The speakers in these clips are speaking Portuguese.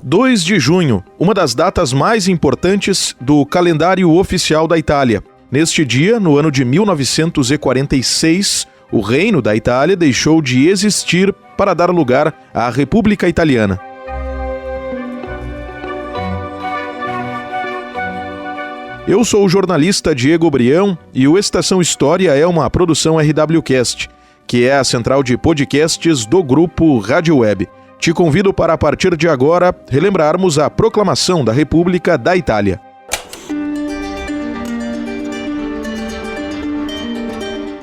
2 de junho, uma das datas mais importantes do calendário oficial da Itália. Neste dia, no ano de 1946, o Reino da Itália deixou de existir para dar lugar à República Italiana. Eu sou o jornalista Diego Brião e o Estação História é uma produção RWCast, que é a central de podcasts do grupo Rádio Web. Te convido para, a partir de agora, relembrarmos a proclamação da República da Itália.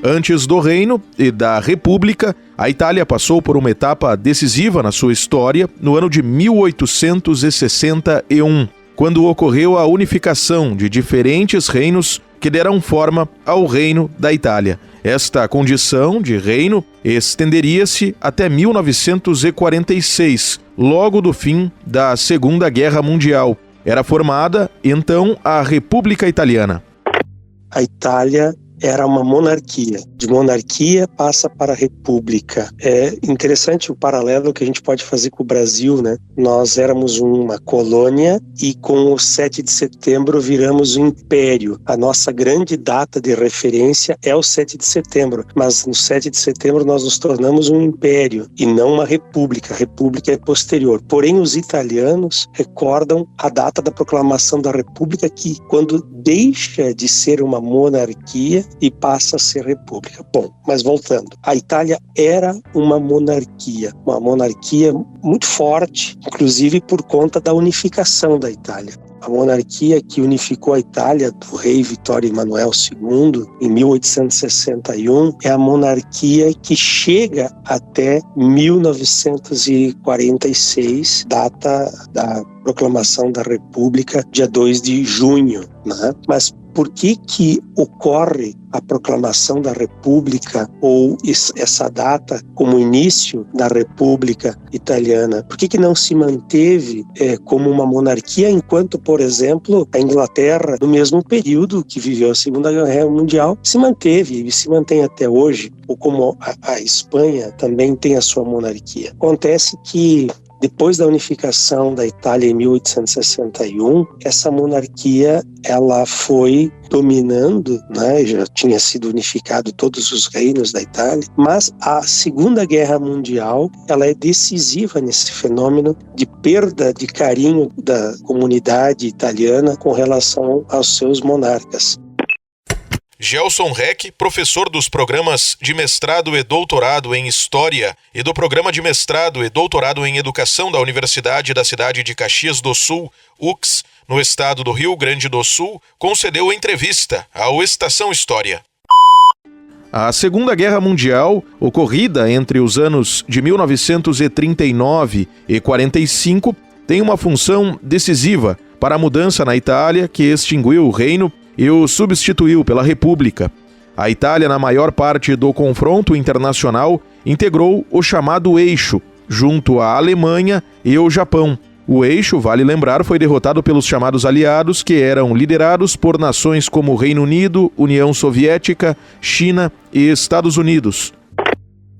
Antes do Reino e da República, a Itália passou por uma etapa decisiva na sua história no ano de 1861, quando ocorreu a unificação de diferentes reinos que deram forma ao Reino da Itália. Esta condição de reino estenderia-se até 1946, logo do fim da Segunda Guerra Mundial. Era formada, então, a República Italiana. A Itália era uma monarquia. De monarquia passa para república. É interessante o paralelo que a gente pode fazer com o Brasil, né? Nós éramos uma colônia e com o 7 de setembro viramos um império. A nossa grande data de referência é o 7 de setembro, mas no 7 de setembro nós nos tornamos um império e não uma república. A república é posterior. Porém, os italianos recordam a data da proclamação da república, que quando deixa de ser uma monarquia e passa a ser república. Bom, mas voltando. A Itália era uma monarquia muito forte, inclusive por conta da unificação da Itália. A monarquia que unificou a Itália do rei Vittorio Emanuele II em 1861 é a monarquia que chega até 1946, data da proclamação da República, dia 2 de junho, né? Mas por que ocorre a proclamação da República ou essa data como início da República Italiana? Por que não se manteve como uma monarquia, enquanto, por exemplo, a Inglaterra, no mesmo período que viveu a Segunda Guerra Mundial, se manteve e se mantém até hoje, ou como a Espanha também tem a sua monarquia? Acontece que depois da unificação da Itália em 1861, essa monarquia ela foi dominando, né? Já tinha sido unificado todos os reinos da Itália, mas a Segunda Guerra Mundial ela é decisiva nesse fenômeno de perda de carinho da comunidade italiana com relação aos seus monarcas. Gelson Reck, professor dos programas de mestrado e doutorado em História e do programa de mestrado e doutorado em Educação da Universidade da cidade de Caxias do Sul, UX, no estado do Rio Grande do Sul, concedeu entrevista ao Estação História. A Segunda Guerra Mundial, ocorrida entre os anos de 1939 e 45, tem uma função decisiva para a mudança na Itália, que extinguiu o reino e o substituiu pela República. A Itália, na maior parte do confronto internacional, integrou o chamado Eixo, junto à Alemanha e o Japão. O Eixo, vale lembrar, foi derrotado pelos chamados aliados, que eram liderados por nações como Reino Unido, União Soviética, China e Estados Unidos.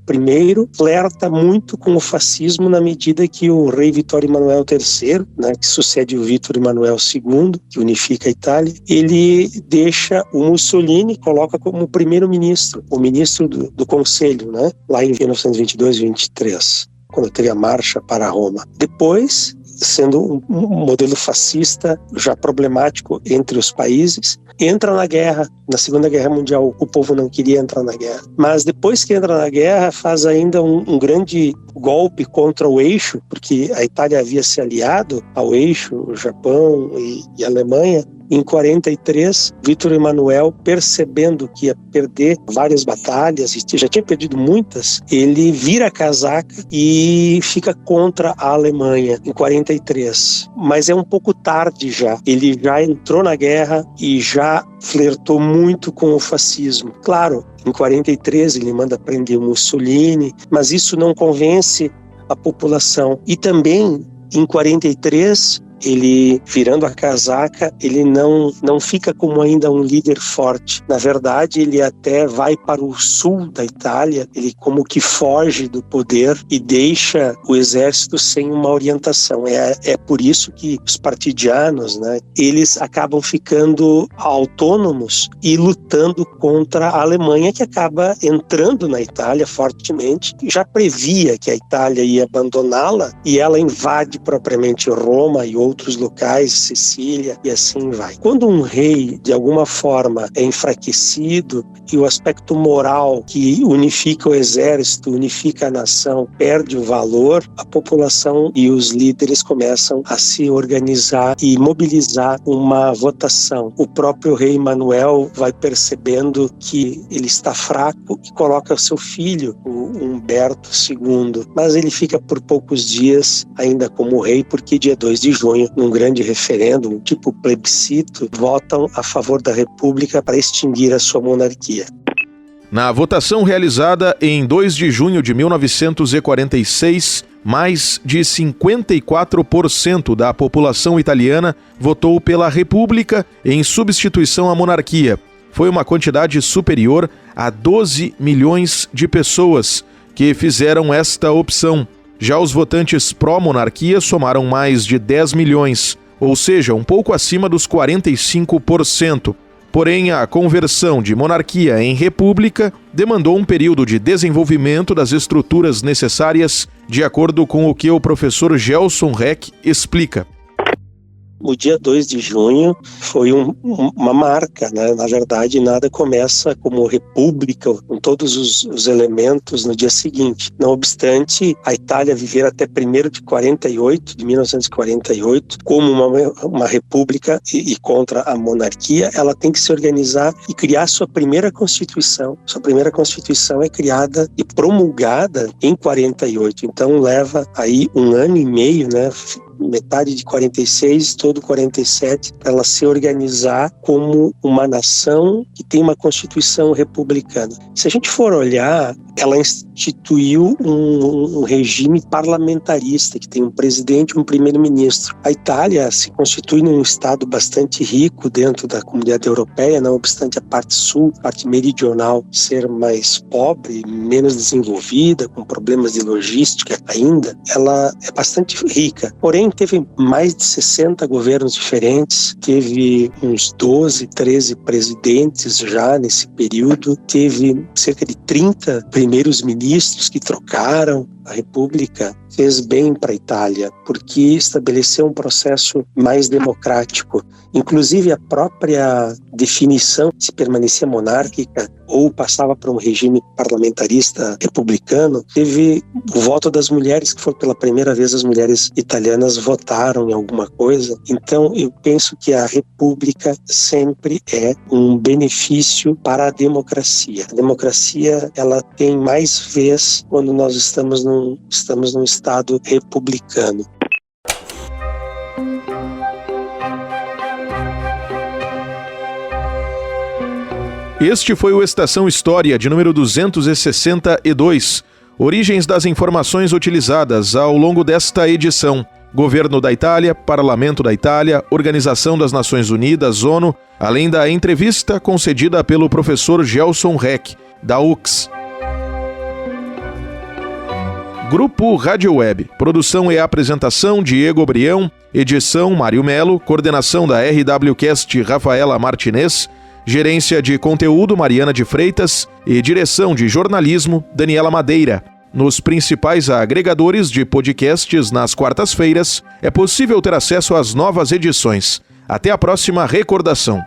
Primeiro, flerta muito com o fascismo na medida que o rei Vittorio Emanuele III, né, que sucede o Vittorio Emanuele II, que unifica a Itália, ele deixa o Mussolini, coloca como primeiro-ministro, o ministro do Conselho, né, lá em 1922-23, quando teve a marcha para Roma. Depois, sendo um modelo fascista já problemático entre os países, entra na guerra. Na Segunda Guerra Mundial o povo não queria entrar na guerra, mas depois que entra na guerra faz ainda um grande golpe contra o Eixo, porque a Itália havia se aliado ao Eixo, o Japão e a Alemanha. Em 43, Vittorio Emanuele, percebendo que ia perder várias batalhas, e já tinha perdido muitas, ele vira a casaca e fica contra a Alemanha em 43. Mas é um pouco tarde já. Ele já entrou na guerra e já flertou muito com o fascismo. Claro, em 43 ele manda prender o Mussolini, mas isso não convence a população. E também, em 43, ele, virando a casaca, ele não fica como ainda um líder forte. Na verdade, ele até vai para o sul da Itália, ele como que foge do poder e deixa o exército sem uma orientação. É por isso que os partidianos, né, eles acabam ficando autônomos e lutando contra a Alemanha, que acaba entrando na Itália fortemente, já previa que a Itália ia abandoná-la e ela invade propriamente Roma e outros locais, Sicília, e assim vai. Quando um rei, de alguma forma, é enfraquecido e o aspecto moral que unifica o exército, unifica a nação, perde o valor, a população e os líderes começam a se organizar e mobilizar uma votação. O próprio rei Manuel vai percebendo que ele está fraco e coloca o seu filho, o Humberto II, mas ele fica por poucos dias ainda como rei, porque dia 2 de junho, num grande referendo, tipo plebiscito, votam a favor da República para extinguir a sua monarquia. Na votação realizada em 2 de junho de 1946, mais de 54% da população italiana votou pela República em substituição à monarquia. Foi uma quantidade superior a 12 milhões de pessoas que fizeram esta opção. Já os votantes pró-monarquia somaram mais de 10 milhões, ou seja, um pouco acima dos 45%. Porém, a conversão de monarquia em república demandou um período de desenvolvimento das estruturas necessárias, de acordo com o que o professor Gelson Reck explica. O dia 2 de junho foi uma marca, né? Na verdade, nada começa como república, com todos os elementos no dia seguinte. Não obstante, a Itália viver até 1º de 1948, como uma república e contra a monarquia, ela tem que se organizar e criar sua primeira Constituição. Sua primeira Constituição é criada e promulgada em 48. Então, leva aí 1 ano e meio, né? Metade de 46, todo 47, para ela se organizar como uma nação que tem uma Constituição republicana. Se a gente for olhar, ela instituiu um regime parlamentarista, que tem um presidente e um primeiro-ministro. A Itália se constitui num estado bastante rico dentro da comunidade europeia, não obstante a parte sul, a parte meridional, ser mais pobre, menos desenvolvida, com problemas de logística ainda, ela é bastante rica. Porém, teve mais de 60 governos diferentes, teve uns 12, 13 presidentes já nesse período, teve cerca de 30 primeiros ministros que trocaram. A República fez bem para a Itália, porque estabeleceu um processo mais democrático. Inclusive, a própria definição se permanecia monárquica ou passava para um regime parlamentarista republicano, teve o voto das mulheres, que foi pela primeira vez as mulheres italianas votaram em alguma coisa. Então, eu penso que a República sempre é um benefício para a democracia. A democracia, ela tem mais vez quando nós estamos num Estado republicano. Este foi o Estação História de número 262. Origens das informações utilizadas ao longo desta edição: Governo da Itália, Parlamento da Itália, Organização das Nações Unidas, ONU, além da entrevista concedida pelo professor Gelson Reck, da UX. Grupo Rádio Web. Produção e apresentação Diego Brião. Edição Mário Melo. Coordenação da RWCast Rafaela Martinez. Gerência de conteúdo Mariana de Freitas. E direção de jornalismo Daniela Madeira. Nos principais agregadores de podcasts nas quartas-feiras é possível ter acesso às novas edições. Até a próxima recordação.